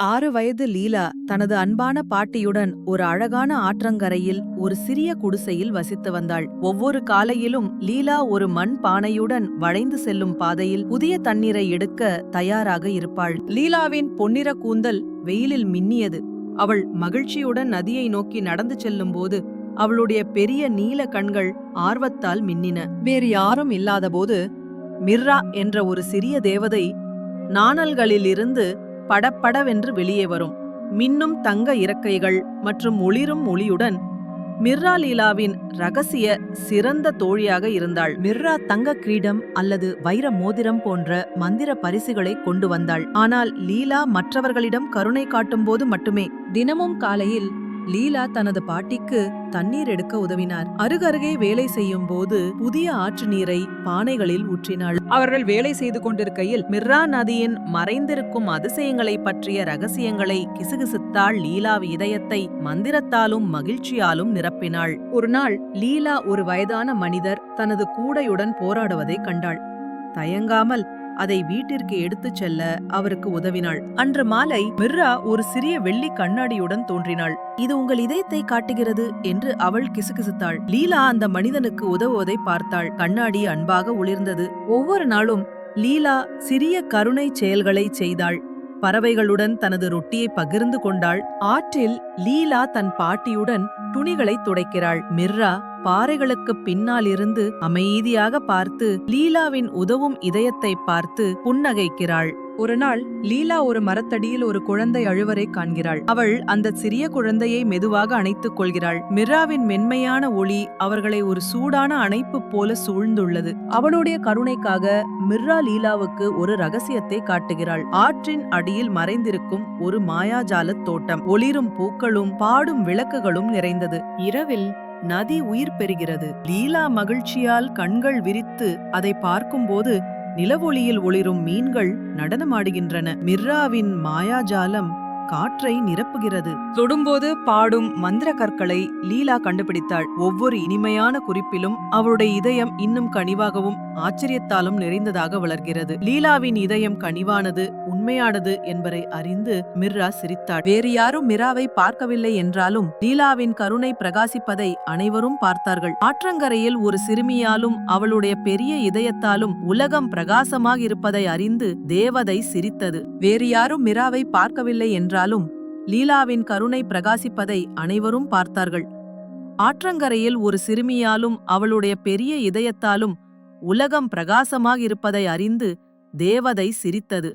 6 வயது லீலா தனது அன்பான பாட்டியுடன் ஒரு அழகான ஆற்றங்கரையில் ஒரு சிறிய குடிசையில் வசித்து வந்தாள். ஒவ்வொரு காலையிலும் லீலா ஒரு மண் பானையுடன் வளைந்து செல்லும் பாதையில் புதிய தண்ணீரை எடுக்க தயாராக இருப்பாள். லீலாவின் பொன்னிற கூந்தல் வெயிலில் மின்னியது. அவள் மகிழ்ச்சியுடன் நதியை நோக்கி நடந்து செல்லும்போது அவளுடைய பெரிய நீல கண்கள் ஆர்வத்தால் மின்னின. வேறு யாரும் இல்லாதபோது மிர்ரா என்ற ஒரு சிறிய தேவதை நாணல்களிலிருந்து படப்படவென்று வெளியே வரும். மின்னும் தங்க இறக்கைகள் மற்றும் ஒளிரும் ஒளியுடன் மிர்ரா லீலாவின் ரகசிய சிறந்த தோழியாக இருந்தாள். மிர்ரா தங்க கிரீடம் அல்லது வைர மோதிரம் போன்ற மந்திர பரிசுகளை கொண்டு வந்தாள். ஆனால் லீலா மற்றவர்களிடம் கருணை காட்டும்போது மட்டுமே. தினமும் காலையில் லீலா தனது பாட்டிக்கு தண்ணீர் எடுக்க உதவினார். அருகருகே வேலை செய்யும் போது புதிய ஆற்று நீரை பானைகளில் ஊற்றினாள். அவர்கள் வேலை செய்து கொண்டிருக்கையில் மிர்ரா நதியின் மறைந்திருக்கும் அதிசயங்களை பற்றிய ரகசியங்களை கிசுகிசுத்தாள். லீலா இதயத்தை மந்திரத்தாலும் மகிழ்ச்சியாலும் நிரப்பினாள். ஒரு நாள் லீலா ஒரு வயதான மனிதர் தனது கூடையுடன் போராடுவதை கண்டாள். தயங்காமல் அதை வீட்டிற்கு எடுத்துச் செல்ல அவருக்கு உதவினாள். அன்று மாலை மிர்ரா ஒரு சிறிய வெள்ளி கண்ணாடியுடன் தோன்றினாள். இது உங்கள் இதயத்தை காட்டுகிறது என்று அவள் கிசுகிசுத்தாள். லீலா அந்த மனிதனுக்கு உதவுவதை பார்த்தாள். கண்ணாடி அன்பாக ஒளிர்ந்தது. ஒவ்வொரு நாளும் லீலா சிறிய கருணை செயல்களை செய்தாள். பறவைகளுடன் தனது ரொட்டியை பகிர்ந்து கொண்டாள். ஆற்றில் லீலா தன் பாட்டியுடன் துணிகளை துடைக்கிறாள். மிர்ரா பாறைகளுக்கு பின்னால் இருந்து அமைதியாக பார்த்து லீலாவின் உதவும் இதயத்தை பார்த்து புன்னகைக்கிறாள். ஒரு நாள் லீலா ஒரு மரத்தடியில் ஒரு குழந்தை அழுவரை காண்கிறாள். அவள் அந்த சிறிய குழந்தையை மெதுவாக அணைத்துக் கொள்கிறாள். மிர்ராவின் மென்மையான ஒளி அவர்களை ஒரு சூடான அணைப்பு போல சூழ்ந்துள்ளது. அவளுடைய கருணைக்காக மிர்ரா லீலாவுக்கு ஒரு ரகசியத்தை காட்டுகிறாள். ஆற்றின் அடியில் மறைந்திருக்கும் ஒரு மாயாஜால தோட்டம். ஒளிரும் பூக்களும் பாடும் விளக்குகளும் நிறைந்தது. இரவில் நதி உயிர் பெறுகிறது. லீலா மகிழ்ச்சியால் கண்கள் விரித்து அதை பார்க்கும்போது நிலவொளியில் ஒளிரும் மீன்கள் நடனமாடுகின்றன. மிர்ராவின் மாயாஜாலம் காற்றை நிரப்புகிறது. தொடும்போது பாடும் மந்திர கற்களை லீலா கண்டுபிடித்தாள். ஒவ்வொரு இனிமையான குறிப்பிலும் அவளுடைய இதயம் இன்னும் கனிவாகவும் ஆச்சரியத்தாலும் நிறைந்ததாக வளர்கிறது. லீலாவின் இதயம் கனிவானது, உண்மையானது என்பதை அறிந்து மிர்ரா சிரித்தாள். வேறு யாரும் மிராவை பார்க்கவில்லை என்றாலும் லீலாவின் கருணை பிரகாசிப்பதை அனைவரும் பார்த்தார்கள். ஆற்றங்கரையில் ஒரு சிறுமியாலும் அவளுடைய பெரிய இதயத்தாலும் உலகம் பிரகாசமாக இருப்பதை அறிந்து தேவதை சிரித்தது. வேறு யாரும் மிராவை பார்க்கவில்லை என்றாலும் லீலாவின் கருணை பிரகாசிப்பதை அனைவரும் பார்த்தார்கள். ஆற்றங்கரையில் ஒரு சிறுமியாலும் அவளுடைய பெரிய இதயத்தாலும் உலகம் பிரகாசமாக இருப்பதை அறிந்து தேவதை சிரித்தது.